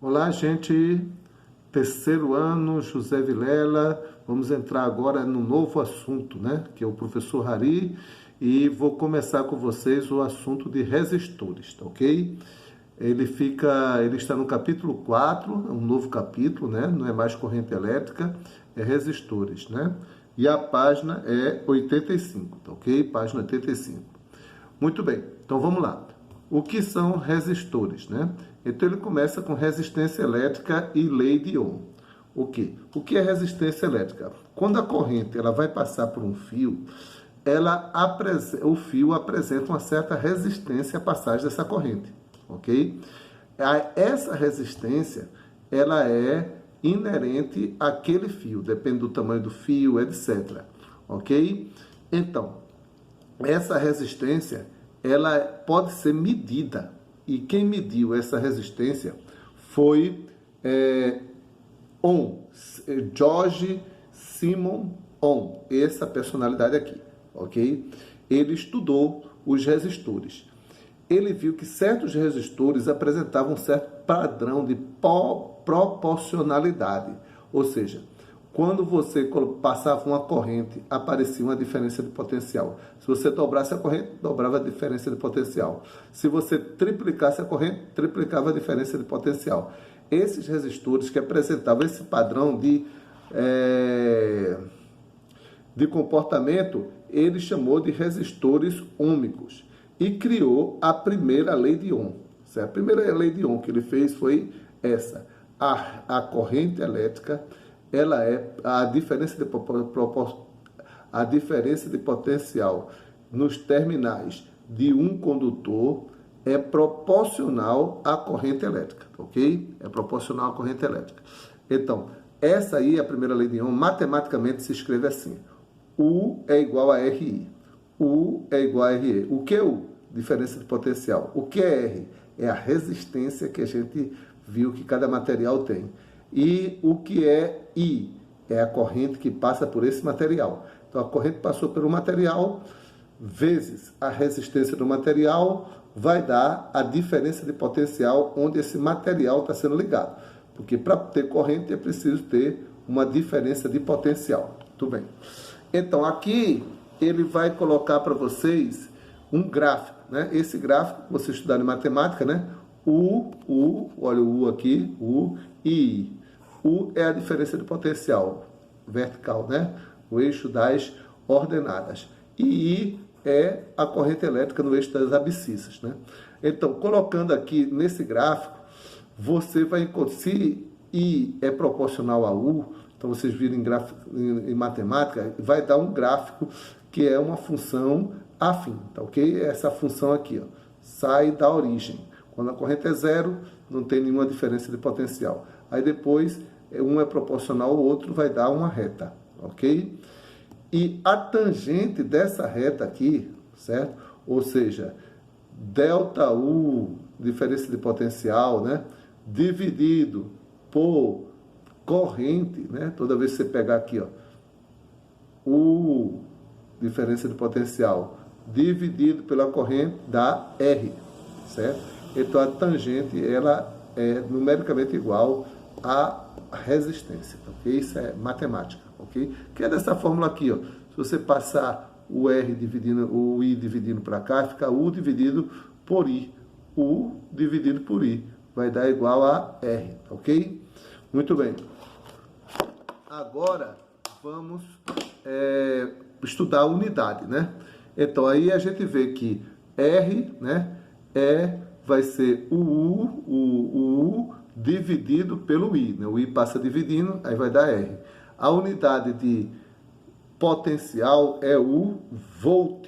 Olá, gente. Terceiro ano, José Vilela. Vamos entrar agora no novo assunto, né? Que é o professor Hari. E vou começar com vocês o assunto de resistores, tá ok? Ele está no capítulo 4, é um novo capítulo, né? Não é mais corrente elétrica, é resistores, né? E a página é 85, tá ok? Página 85. Muito bem, então vamos lá. O que são resistores, né? Então ele começa com resistência elétrica e lei de Ohm. O quê? O que é resistência elétrica? Quando a corrente ela vai passar por um fio, o fio apresenta uma certa resistência à passagem dessa corrente, ok? Essa resistência ela é inerente àquele fio, depende do tamanho do fio, etc. Ok? Então, essa resistência ela pode ser medida. E quem mediu essa resistência foi Ohm, George Simon Ohm, essa personalidade aqui, ok? Ele estudou os resistores. Ele viu que certos resistores apresentavam um certo padrão de proporcionalidade, ou seja, quando você passava uma corrente, aparecia uma diferença de potencial. Se você dobrasse a corrente, dobrava a diferença de potencial. Se você triplicasse a corrente, triplicava a diferença de potencial. Esses resistores que apresentavam esse padrão de comportamento, ele chamou de resistores ômicos e criou a primeira lei de Ohm. A primeira lei de Ohm que ele fez foi essa. A corrente elétrica ela é a diferença de potencial nos terminais de um condutor é proporcional à corrente elétrica, ok? É proporcional à corrente elétrica. Então, essa aí é a primeira lei de Ohm, matematicamente se escreve assim: U é igual a RI. U é igual a RE. O que é U? Diferença de potencial. O que é R? É a resistência que a gente viu que cada material tem. E o que é I? É a corrente que passa por esse material. Então, a corrente passou pelo material, vezes a resistência do material, vai dar a diferença de potencial onde esse material está sendo ligado. Porque para ter corrente é preciso ter uma diferença de potencial. Tudo bem. Então, aqui ele vai colocar para vocês um gráfico, né? Esse gráfico que vocês estudaram em matemática, né? Olha o U aqui, U e I. U é a diferença de potencial vertical, né? O eixo das ordenadas. E I é a corrente elétrica no eixo das abscissas, né? Então, colocando aqui nesse gráfico, você vai encontrar, se I é proporcional a U, então vocês viram em matemática, vai dar um gráfico que é uma função afim, tá ok? Essa função aqui, ó, sai da origem. Quando a corrente é zero, não tem nenhuma diferença de potencial. Aí depois, um é proporcional ao outro, vai dar uma reta, ok? E a tangente dessa reta aqui, certo? Ou seja, delta U, diferença de potencial, né? Dividido por corrente, né? Toda vez que você pegar aqui, ó, U, diferença de potencial, dividido pela corrente, dá R, certo? Então, a tangente, ela é numericamente igual à resistência, ok? Isso é matemática, ok? Que é dessa fórmula aqui, ó. Se você passar o R dividindo, o I dividindo para cá, fica U dividido por I. U dividido por I vai dar igual a R, ok? Muito bem. Agora, vamos estudar a unidade, né? Então, aí a gente vê que R, né, vai ser o U dividido pelo I, né? O I passa dividindo, aí vai dar R. A unidade de potencial é o volt.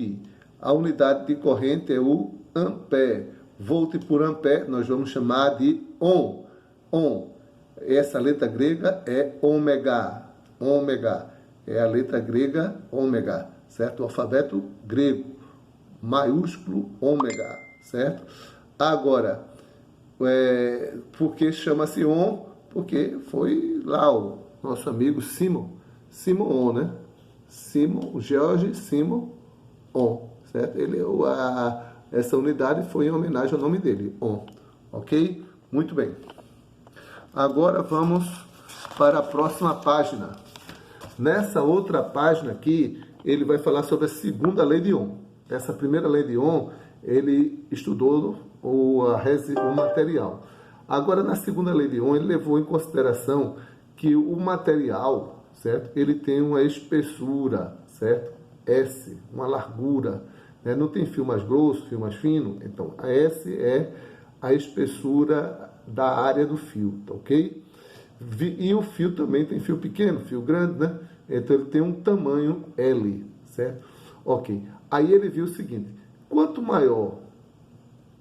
A unidade de corrente é o ampere. Volt por ampere nós vamos chamar de Ohm. Ohm. Essa letra grega é ômega. Ômega. É a letra grega ômega, certo? O alfabeto grego, maiúsculo ômega, certo? Agora, por que chama-se Ohm? Porque foi lá o nosso amigo Simon Ohm, né? George Simon Ohm, certo? Essa unidade foi em homenagem ao nome dele, Ohm, ok? Muito bem. Agora vamos para a próxima página. Nessa outra página aqui, ele vai falar sobre a segunda lei de Ohm. Essa primeira lei de Ohm, ele estudou o material. Agora, na segunda lei de Ohm, ele levou em consideração que o material, certo? Ele tem uma espessura, certo? S, uma largura, né? Não tem fio mais grosso, fio mais fino. Então, a S é a espessura da área do fio, tá ok? E o fio também tem fio pequeno, fio grande, né? Então, ele tem um tamanho L, certo? Ok. Aí ele viu o seguinte, quanto maior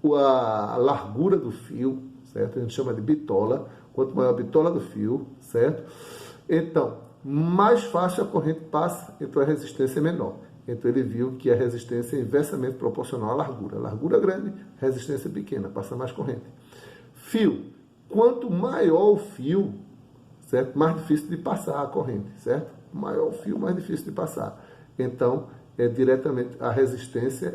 a largura do fio, certo? A gente chama de bitola, quanto maior a bitola do fio, certo? Então, mais fácil a corrente passa, então a resistência é menor. Então ele viu que a resistência é inversamente proporcional à largura. Largura grande, resistência pequena, passa mais corrente. Fio, quanto maior o fio, certo? Mais difícil de passar a corrente, certo? Maior o fio, mais difícil de passar. Então, diretamente a resistência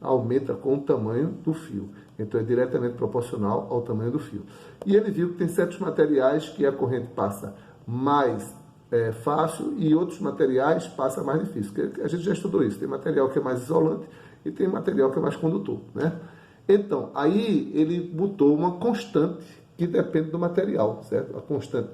aumenta com o tamanho do fio. Então, é diretamente proporcional ao tamanho do fio. E ele viu que tem certos materiais que a corrente passa mais fácil e outros materiais passa mais difícil. A gente já estudou isso. Tem material que é mais isolante e tem material que é mais condutor, né? Então, aí ele botou uma constante que depende do material, certo? A constante